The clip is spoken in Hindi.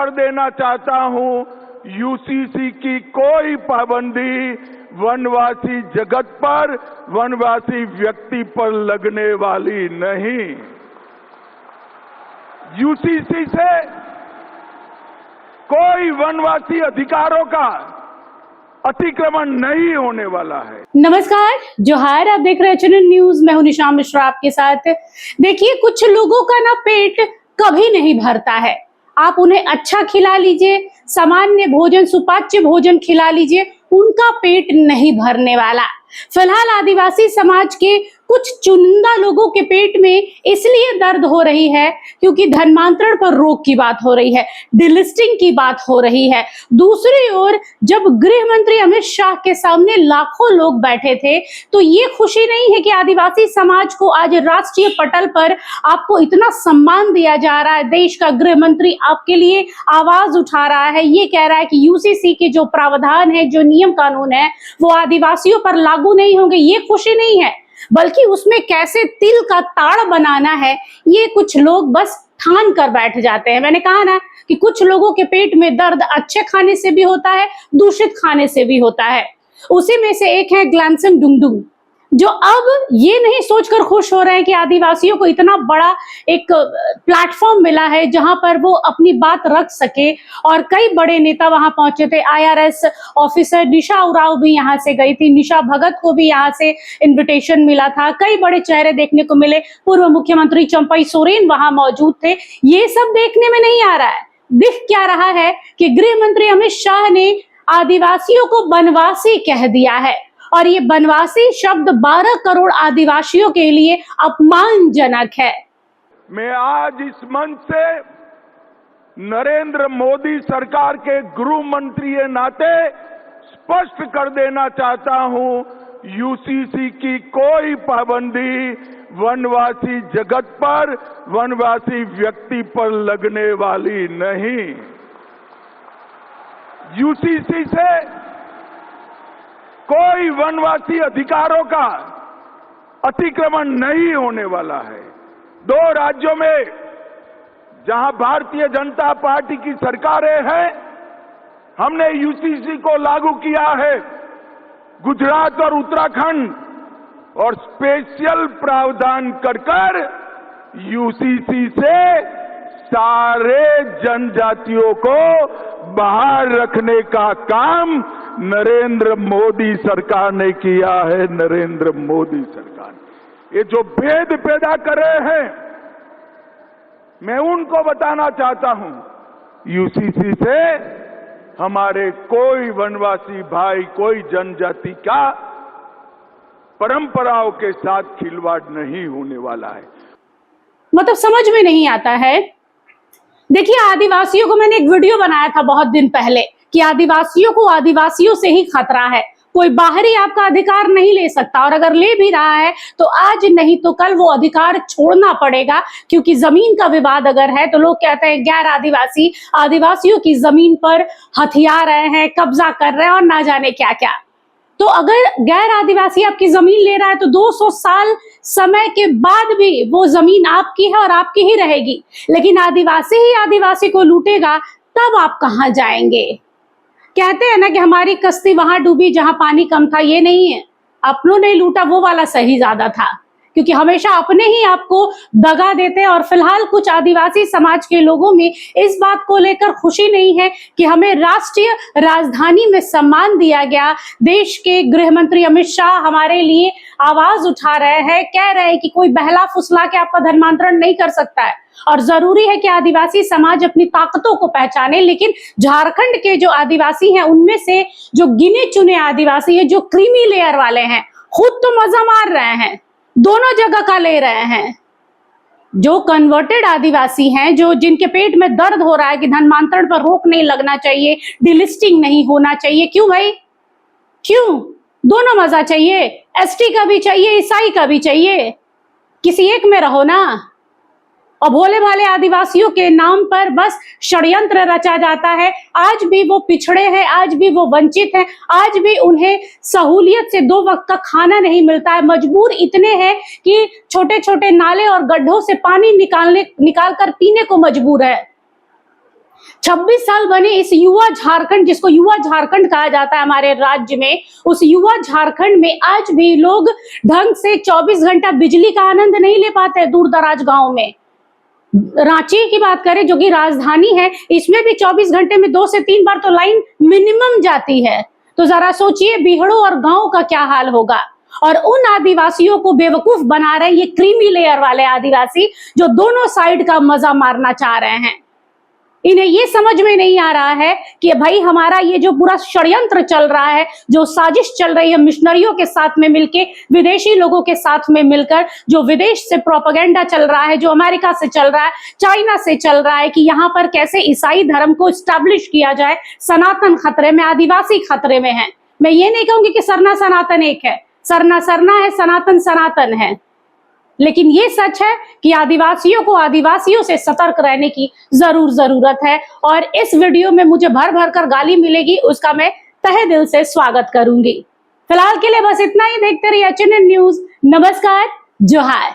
कर देना चाहता हूं, यूसीसी की कोई पाबंदी वनवासी जगत पर, वनवासी व्यक्ति पर लगने वाली नहीं। यूसीसी से कोई वनवासी अधिकारों का अतिक्रमण नहीं होने वाला है। नमस्कार, जोहार। आप देख रहे हैं चैनल न्यूज। मैं हूं निशा मिश्रा आपके साथ। देखिए, कुछ लोगों का ना पेट कभी नहीं भरता है। आप उन्हें अच्छा खिला लीजिए, सामान्य भोजन, सुपाच्य भोजन खिला लीजिए, उनका पेट नहीं भरने वाला। फिलहाल आदिवासी समाज के कुछ चुनिंदा लोगों के पेट में इसलिए दर्द हो रही है क्योंकि धर्मांतरण पर रोक की बात हो रही है, डिलिस्टिंग की बात हो रही है। दूसरी ओर जब गृह मंत्री अमित शाह के सामने लाखों लोग बैठे थे तो ये खुशी नहीं है कि आदिवासी समाज को आज राष्ट्रीय पटल पर आपको इतना सम्मान दिया जा रहा है। देश का गृह मंत्री आपके लिए आवाज उठा रहा है, ये कह रहा है कि यूसीसी के जो प्रावधान है, जो नियम कानून है, वो आदिवासियों पर लागू नहीं होंगे। ये खुशी नहीं है, बल्कि उसमें कैसे तिल का ताड़ बनाना है, ये कुछ लोग बस ठान कर बैठ जाते हैं। मैंने कहा ना कि कुछ लोगों के पेट में दर्द अच्छे खाने से भी होता है, दूषित खाने से भी होता है। उसी में से एक है ग्लानसम डुंगडुंग, जो अब ये नहीं सोचकर खुश हो रहे हैं कि आदिवासियों को इतना बड़ा एक प्लेटफॉर्म मिला है जहां पर वो अपनी बात रख सके। और कई बड़े नेता वहां पहुंचे थे। IRS ऑफिसर निशा उरांव भी यहां से गई थी, निशा भगत को भी यहां से इन्विटेशन मिला था। कई बड़े चेहरे देखने को मिले, पूर्व मुख्यमंत्री चंपई सोरेन वहां मौजूद थे। ये सब देखने में नहीं आ रहा है। दिख क्या रहा है कि गृह मंत्री अमित शाह ने आदिवासियों को बनवासी कह दिया है, और ये बनवासी शब्द 12 करोड़ आदिवासियों के लिए अपमानजनक है। मैं आज इस मंच से नरेंद्र मोदी सरकार के गृह मंत्री के नाते स्पष्ट कर देना चाहता हूं, यूसीसी की कोई पाबंदी वनवासी जगत पर, वनवासी व्यक्ति पर लगने वाली नहीं। यूसीसी से कोई वनवासी अधिकारों का अतिक्रमण नहीं होने वाला है। 2 राज्यों में जहां भारतीय जनता पार्टी की सरकारें हैं, हमने यूसीसी को लागू किया है। गुजरात और उत्तराखंड, और स्पेशल प्रावधान कर यूसीसी से सारे जनजातियों को बाहर रखने का काम नरेंद्र मोदी सरकार ने किया है। नरेंद्र मोदी सरकार ने ये जो भेद पैदा करे हैं, मैं उनको बताना चाहता हूं, यूसीसी से हमारे कोई वनवासी भाई, कोई जनजाति का परंपराओं के साथ खिलवाड़ नहीं होने वाला है। मतलब समझ में नहीं आता है। देखिए, आदिवासियों को मैंने एक वीडियो बनाया था बहुत दिन पहले कि आदिवासियों को आदिवासियों से ही खतरा है, कोई बाहरी आपका अधिकार नहीं ले सकता, और अगर ले भी रहा है तो आज नहीं तो कल वो अधिकार छोड़ना पड़ेगा। क्योंकि जमीन का विवाद अगर है तो लोग कहते हैं गैर आदिवासी आदिवासियों की जमीन पर हथिया रहे हैं, कब्जा कर रहे हैं और ना जाने क्या क्या। तो अगर गैर आदिवासी आपकी जमीन ले रहा है तो 200 साल समय के बाद भी वो जमीन आपकी है और आपकी ही रहेगी। लेकिन आदिवासी ही आदिवासी को लूटेगा, तब आप कहां जाएंगे? कहते हैं ना कि हमारी कश्ती वहां डूबी जहां पानी कम था। ये नहीं है, अपनों ने लूटा वो वाला सही ज्यादा था, क्योंकि हमेशा अपने ही आपको दगा देते हैं। और फिलहाल कुछ आदिवासी समाज के लोगों में इस बात को लेकर खुशी नहीं है कि हमें राष्ट्रीय राजधानी में सम्मान दिया गया। देश के गृह मंत्री अमित शाह हमारे लिए आवाज उठा रहे हैं, कह रहे हैं कि कोई बहला फुसला के आपका धर्मांतरण नहीं कर सकता है, और जरूरी है कि आदिवासी समाज अपनी ताकतों को पहचाने। लेकिन झारखंड के जो आदिवासी हैं, उनमें से जो गिने चुने आदिवासी हैं, जो क्रीमी लेयर वाले हैं, खुद तो मजा मार रहे हैं, दोनों जगह का ले रहे हैं। जो कन्वर्टेड आदिवासी हैं, जो जिनके पेट में दर्द हो रहा है कि धर्मांतरण पर रोक नहीं लगना चाहिए, डिलिस्टिंग नहीं होना चाहिए। क्यों भाई, क्यों? दोनों मजा चाहिए, एसटी का भी चाहिए, ईसाई का भी चाहिए, किसी एक में रहो ना। और भोले भाले आदिवासियों के नाम पर बस षड्यंत्र रचा जाता है। आज भी वो पिछड़े हैं, आज भी वो वंचित हैं, आज भी उन्हें सहूलियत से 2 वक्त का खाना नहीं मिलता है। मजबूर इतने हैं कि छोटे छोटे नाले और गड्ढों से पानी निकाल कर पीने को मजबूर है। 26 साल बने इस युवा झारखंड, जिसको युवा झारखंड कहा जाता है हमारे राज्य में, उस युवा झारखंड में आज भी लोग ढंग से 24 घंटा बिजली का आनंद नहीं ले पाते। दूर दराज गांव में, रांची की बात करें जो कि राजधानी है, इसमें भी 24 घंटे में 2 से 3 बार तो लाइन मिनिमम जाती है। तो जरा सोचिए बीहड़ों और गांव का क्या हाल होगा। और उन आदिवासियों को बेवकूफ बना रहे हैं ये क्रीमी लेयर वाले आदिवासी, जो दोनों साइड का मजा मारना चाह रहे हैं। इन्हें ये समझ में नहीं आ रहा है कि भाई हमारा ये जो पूरा षड्यंत्र चल रहा है, जो साजिश चल रही है मिशनरियों के साथ में मिलके, विदेशी लोगों के साथ में मिलकर, जो विदेश से प्रोपेगेंडा चल रहा है, जो अमेरिका से चल रहा है, चाइना से चल रहा है कि यहाँ पर कैसे ईसाई धर्म को स्टैब्लिश किया जाए। सनातन खतरे में, आदिवासी खतरे में है। मैं ये नहीं कहूंगी कि सरना सनातन एक है, सरना सरना है, सनातन सनातन है, लेकिन ये सच है कि आदिवासियों को आदिवासियों से सतर्क रहने की जरूरत है। और इस वीडियो में मुझे भर भर कर गाली मिलेगी, उसका मैं तहे दिल से स्वागत करूंगी। फिलहाल के लिए बस इतना ही। देखते रहिए HNN न्यूज। नमस्कार, जोहार।